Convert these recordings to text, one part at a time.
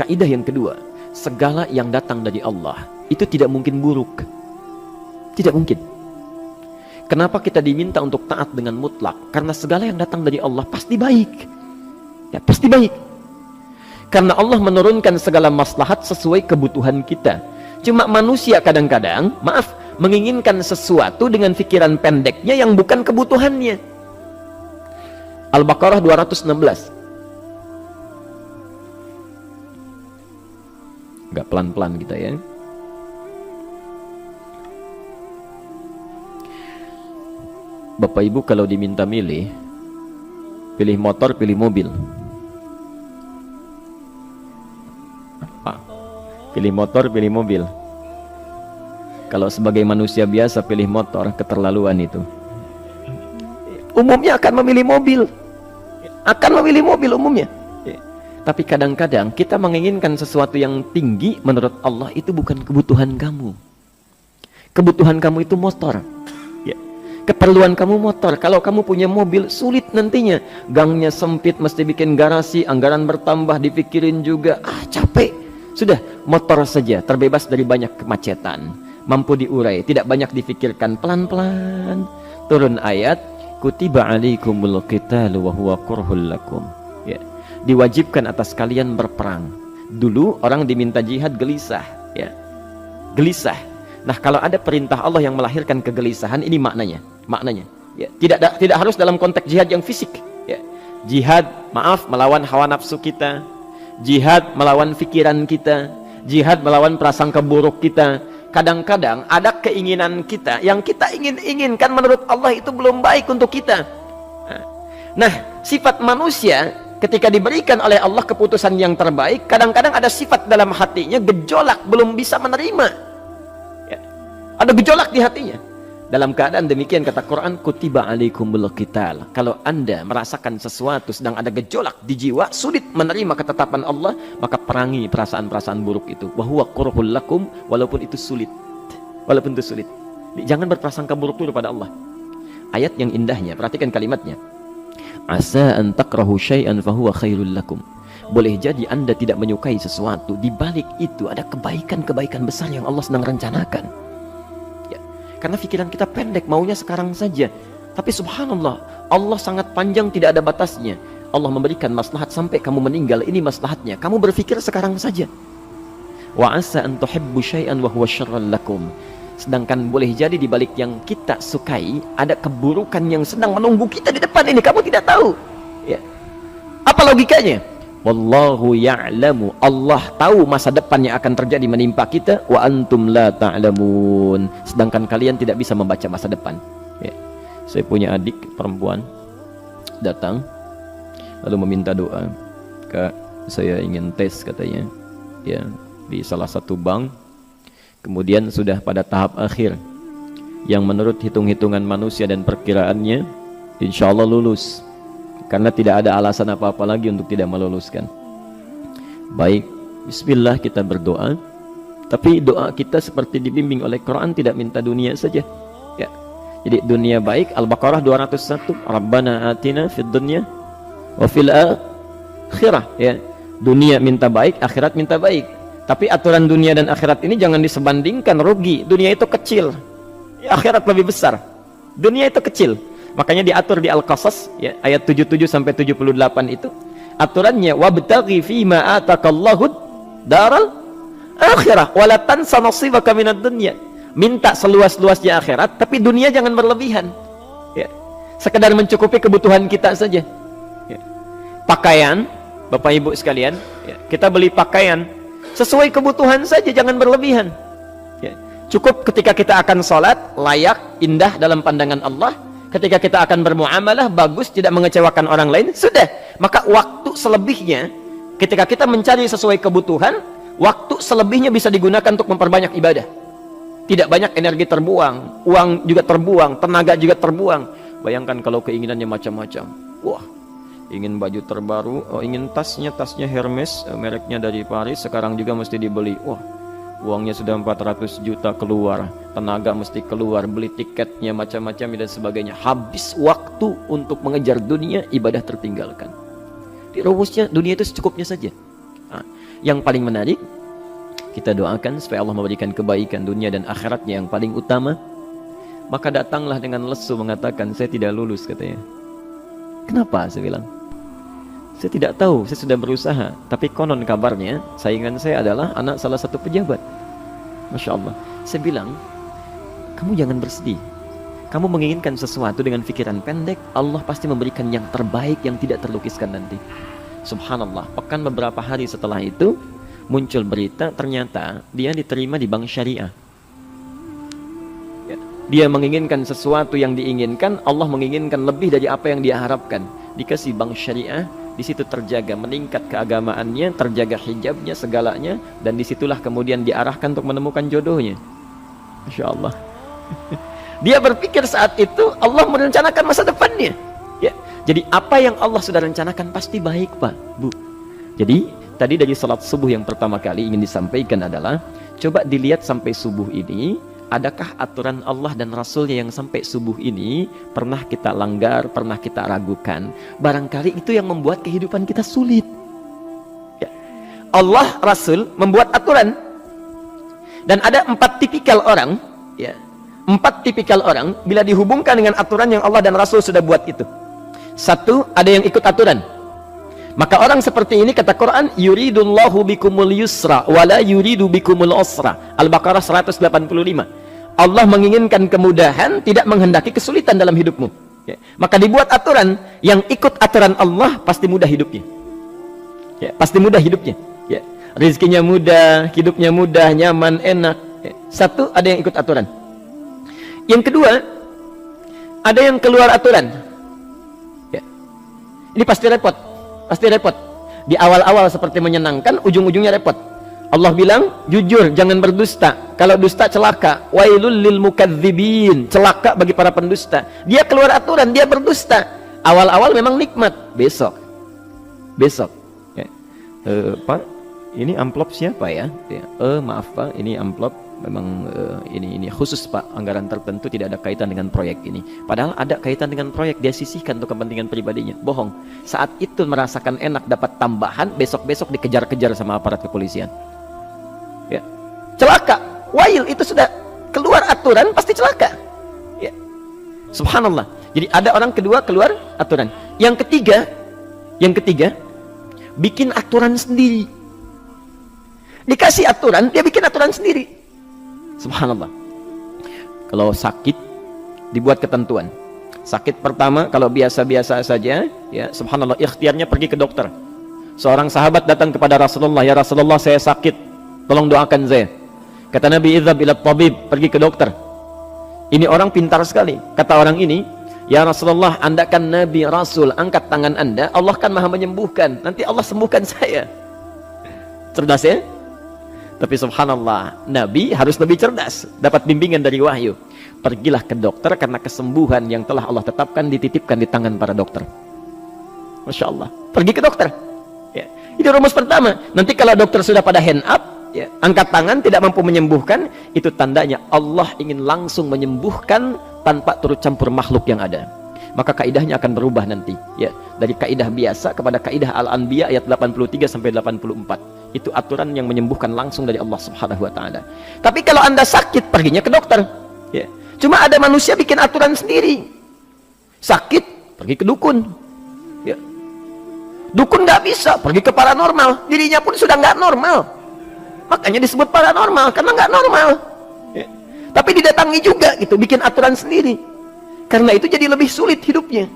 kaidah yang kedua, segala yang datang dari Allah itu tidak mungkin buruk. Tidak mungkin. Kenapa kita diminta untuk taat dengan mutlak? Karena segala yang datang dari Allah pasti baik. Ya, pasti baik. Karena Allah menurunkan segala maslahat sesuai kebutuhan kita. Cuma manusia kadang-kadang, maaf, menginginkan sesuatu dengan pikiran pendeknya yang bukan kebutuhannya. Al-Baqarah 216. Agak pelan-pelan kita ya. Bapak Ibu kalau diminta milih, pilih motor, pilih mobil. Apa? Pilih motor, pilih mobil. Kalau sebagai manusia biasa pilih motor, keterlaluan itu. Umumnya akan memilih mobil. Akan memilih mobil umumnya. Tapi kadang-kadang kita menginginkan sesuatu yang tinggi, menurut Allah itu bukan kebutuhan kamu. Kebutuhan kamu itu motor. Ya. Keperluan kamu motor. Kalau kamu punya mobil, sulit nantinya. Gangnya sempit, mesti bikin garasi, anggaran bertambah, dipikirin juga. Capek. Sudah, motor saja, terbebas dari banyak kemacetan. Mampu diurai, tidak banyak difikirkan. Pelan-pelan turun ayat, kutiba alaikumul qitalu wa huwa kurhul lakum. Ya. Diwajibkan atas kalian berperang. Dulu orang diminta jihad gelisah, ya. Gelisah. Nah, kalau ada perintah Allah yang melahirkan kegelisahan, ini maknanya. Ya, tidak harus dalam konteks jihad yang fisik, ya. Jihad, maaf, melawan hawa nafsu kita. Jihad melawan pikiran kita. Jihad melawan prasangka buruk kita. Kadang-kadang ada keinginan kita yang kita inginkan menurut Allah itu belum baik untuk kita. Nah, sifat manusia ketika diberikan oleh Allah keputusan yang terbaik, kadang-kadang ada sifat dalam hatinya gejolak, belum bisa menerima. Ya. Ada gejolak di hatinya. Dalam keadaan demikian kata Quran, kutiba alaikumul qital. Kalau Anda merasakan sesuatu sedang ada gejolak di jiwa, sulit menerima ketetapan Allah, maka perangi perasaan-perasaan buruk itu. Wa huwa kurhul lakum, walaupun itu sulit. Walaupun itu sulit. Jangan berprasangka buruk dulu pada Allah. Ayat yang indahnya, perhatikan kalimatnya. Asa an takrahu syai'an fahuwa khairul lakum. Boleh jadi Anda tidak menyukai sesuatu, di balik itu ada kebaikan-kebaikan besar yang Allah sedang rencanakan. Ya, karena pikiran kita pendek, maunya sekarang saja. Tapi subhanallah, Allah sangat panjang, tidak ada batasnya. Allah memberikan maslahat sampai kamu meninggal, ini maslahatnya. Kamu berpikir sekarang saja. Wa asa an tuhibbu syai'an wa huwa syarrul lakum. Sedangkan boleh jadi di balik yang kita sukai ada keburukan yang sedang menunggu kita di depan ini, kamu tidak tahu. Ya. Apa logikanya? Wallahu ya'lamu, Allah tahu masa depan yang akan terjadi menimpa kita, wa antum la ta'lamun. Sedangkan kalian tidak bisa membaca masa depan. Ya. Saya punya adik perempuan datang lalu meminta doa. Kak, saya ingin tes katanya. Ya, di salah satu bank. Kemudian sudah pada tahap akhir yang menurut hitung-hitungan manusia dan perkiraannya insya Allah lulus, karena tidak ada alasan apa-apa lagi untuk tidak meluluskan. Baik, bismillah, kita berdoa, tapi doa kita seperti dibimbing oleh Quran, tidak minta dunia saja ya. Jadi dunia baik, Al-Baqarah 201, Rabbana atina fid dunya wa fil akhirah ya. Dunia minta baik, akhirat minta baik. Tapi aturan dunia dan akhirat ini jangan disebandingkan, rugi. Dunia itu kecil, akhirat lebih besar. Dunia itu kecil, makanya diatur di Al-Qasas ya, ayat 77 sampai 78 itu aturannya, wabtaghi fima atakallahu daral akhirah wala tansa nasibaka minad dunya. Minta seluas-luasnya akhirat, tapi dunia jangan berlebihan ya. Sekedar mencukupi kebutuhan kita saja ya. Pakaian, Bapak Ibu sekalian ya, kita beli pakaian sesuai kebutuhan saja, jangan berlebihan ya. Cukup ketika kita akan sholat, layak, indah dalam pandangan Allah. Ketika kita akan bermuamalah, bagus, tidak mengecewakan orang lain, sudah. Maka waktu selebihnya, ketika kita mencari sesuai kebutuhan, waktu selebihnya bisa digunakan untuk memperbanyak ibadah. Tidak banyak energi terbuang, uang juga terbuang, tenaga juga terbuang. Bayangkan kalau keinginannya macam-macam. Wah, ingin baju terbaru, ingin tasnya Hermes, mereknya dari Paris, sekarang juga mesti dibeli. Wah, uangnya sudah 400 juta keluar, tenaga mesti keluar, beli tiketnya macam-macam dan sebagainya. Habis waktu untuk mengejar dunia, ibadah tertinggalkan. Di rumusnya dunia itu secukupnya saja. Nah, Yang paling menarik, kita doakan supaya Allah memberikan kebaikan dunia dan akhiratnya yang paling utama. Maka datanglah dengan lesu mengatakan, saya tidak lulus katanya. Kenapa? Saya bilang, saya tidak tahu, saya sudah berusaha. Tapi konon kabarnya, saingan saya adalah anak salah satu pejabat. Masya Allah. Saya bilang, kamu jangan bersedih. Kamu menginginkan sesuatu dengan pikiran pendek, Allah pasti memberikan yang terbaik yang tidak terlukiskan nanti. Subhanallah. Pekan beberapa hari setelah itu, muncul berita, ternyata dia diterima di bank syariah. Ya. Dia menginginkan sesuatu yang diinginkan, Allah menginginkan lebih dari apa yang dia harapkan. Dikasih bank syariah, di situ terjaga, meningkat keagamaannya, terjaga hijabnya, segalanya, dan disitulah kemudian diarahkan untuk menemukan jodohnya. Masya Allah. Dia berpikir saat itu Allah merencanakan masa depannya. Ya. Jadi apa yang Allah sudah rencanakan pasti baik, Pak, Bu. Jadi tadi dari salat subuh yang pertama kali ingin disampaikan adalah, coba dilihat sampai subuh ini, adakah aturan Allah dan Rasulnya yang sampai subuh ini pernah kita langgar, pernah kita ragukan. Barangkali itu yang membuat kehidupan kita sulit. Ya. Allah, Rasul membuat aturan. Dan ada 4 tipikal orang, ya, 4 tipikal orang bila dihubungkan dengan aturan yang Allah dan Rasul sudah buat itu. 1, ada yang ikut aturan. Maka orang seperti ini kata Quran, yuridullahu bikumul yusra wala yuridu bikumul usra. Al-Baqarah 185. Allah menginginkan kemudahan, tidak menghendaki kesulitan dalam hidupmu. Ya. Maka dibuat aturan, yang ikut aturan Allah pasti mudah hidupnya. Ya, pasti mudah hidupnya. Ya. Rizkinya mudah, hidupnya mudah, nyaman, enak. Ya. 1, ada yang ikut aturan. Yang kedua, ada yang keluar aturan. Ya. Ini pasti repot. Pasti repot. Di awal-awal seperti menyenangkan, ujung-ujungnya repot. Allah bilang, jujur, jangan berdusta. Kalau dusta celaka. Wailul lil mukadzibin. Celaka bagi para pendusta. Dia keluar aturan, dia berdusta. Awal-awal memang nikmat. Besok. Ya. Pak, ini amplop siapa ya? Ya. Maaf Pak, ini amplop memang ini khusus Pak, anggaran tertentu, tidak ada kaitan dengan proyek ini. Padahal ada kaitan dengan proyek, dia sisihkan untuk kepentingan pribadinya. Bohong. Saat itu merasakan enak dapat tambahan, besok-besok dikejar-kejar sama aparat kepolisian. Ya. Celaka. Wail, itu sudah keluar aturan pasti celaka. Ya. Subhanallah. Jadi ada orang kedua keluar aturan. Yang ketiga bikin aturan sendiri. Dikasih aturan, dia bikin aturan sendiri. Subhanallah. Kalau sakit dibuat ketentuan. Sakit pertama kalau biasa-biasa saja, ya subhanallah, ikhtiarnya pergi ke dokter. Seorang sahabat datang kepada Rasulullah, ya Rasulullah saya sakit, tolong doakan saya. Kata Nabi, idzhab ila tabib, pergi ke dokter. Ini orang pintar sekali. Kata orang ini, ya Rasulullah, Anda kan Nabi Rasul, angkat tangan Anda, Allah kan maha menyembuhkan, nanti Allah sembuhkan saya. Cerdas ya? Tapi subhanallah, Nabi harus lebih cerdas, dapat bimbingan dari wahyu. Pergilah ke dokter karena kesembuhan yang telah Allah tetapkan dititipkan di tangan para dokter. Masya Allah, pergi ke dokter. Ya. Itu rumus pertama. Nanti kalau dokter sudah pada hand up, ya, angkat tangan tidak mampu menyembuhkan, itu tandanya Allah ingin langsung menyembuhkan tanpa turut campur makhluk yang ada. Maka kaidahnya akan berubah nanti, ya, dari kaidah biasa kepada kaidah Al-Anbiya ayat 83 sampai 84. Itu aturan yang menyembuhkan langsung dari Allah Subhanahu wa taala. Tapi kalau Anda sakit, perginya ke dokter. Ya. Cuma ada manusia bikin aturan sendiri. Sakit, pergi ke dukun. Ya. Dukun nggak bisa, pergi ke paranormal. Dirinya pun sudah nggak normal. Makanya disebut paranormal, karena nggak normal. Ya. Tapi didatangi juga gitu, bikin aturan sendiri. Karena itu jadi lebih sulit hidupnya.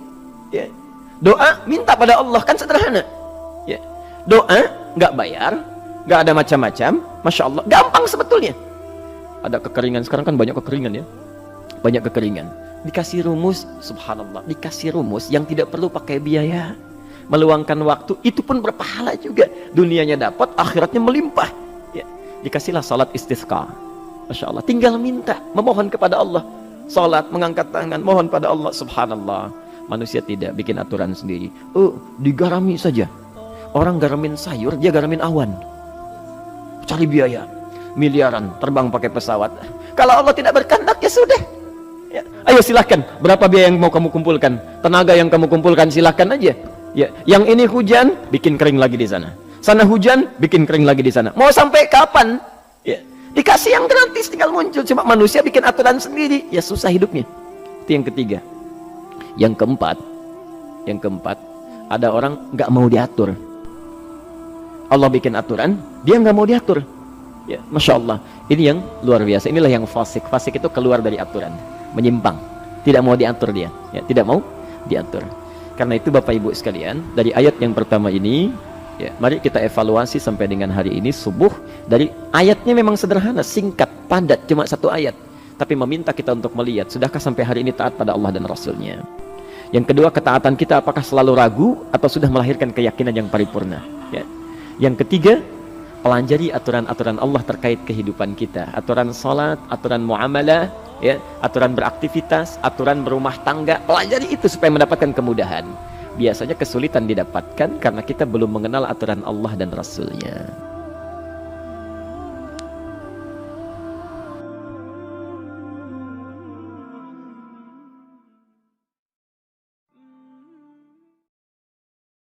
Ya. Doa, minta pada Allah, kan sederhana. Ya. Doa nggak bayar, nggak ada macam-macam, masya Allah, gampang sebetulnya. Ada kekeringan, sekarang kan banyak kekeringan ya, banyak kekeringan. Dikasih rumus, subhanallah, dikasih rumus yang tidak perlu pakai biaya, meluangkan waktu, itu pun berpahala juga. Dunianya dapat, akhiratnya melimpah. Ya. Dikasihlah salat istisqa, masya Allah, tinggal minta, memohon kepada Allah. Salat, mengangkat tangan, mohon pada Allah, subhanallah. Manusia tidak bikin aturan sendiri. Digarami saja. Orang garamin sayur, dia garamin awan. Cari biaya miliaran, terbang pakai pesawat. Kalau Allah tidak berkehendak, ya sudah. Ya. Ayo silahkan, berapa biaya yang mau kamu kumpulkan, tenaga yang kamu kumpulkan, silahkan aja. Ya. Yang ini hujan, bikin kering lagi di sana. Sana hujan, bikin kering lagi di sana. Mau sampai kapan? Ya, dikasih yang gratis tinggal muncul. Cuma manusia bikin aturan sendiri, ya susah hidupnya. Itu yang ketiga. Yang keempat, ada orang nggak mau diatur. Allah bikin aturan, dia nggak mau diatur. Ya, Masya Allah, ini yang luar biasa. Inilah yang fasik. Fasik itu keluar dari aturan, menyimpang, tidak mau diatur dia. Ya, tidak mau diatur. Karena itu Bapak Ibu sekalian, dari ayat yang pertama ini, ya, mari kita evaluasi sampai dengan hari ini subuh. Dari ayatnya memang sederhana, singkat, padat, cuma satu ayat. Tapi meminta kita untuk melihat, sudahkah sampai hari ini taat pada Allah dan Rasulnya? Yang kedua, ketaatan kita apakah selalu ragu atau sudah melahirkan keyakinan yang paripurna? Ya. Yang ketiga, pelajari aturan-aturan Allah terkait kehidupan kita. Aturan sholat, aturan muamalah, ya, aturan beraktivitas, aturan berumah tangga. Pelajari itu supaya mendapatkan kemudahan. Biasanya kesulitan didapatkan karena kita belum mengenal aturan Allah dan Rasulnya.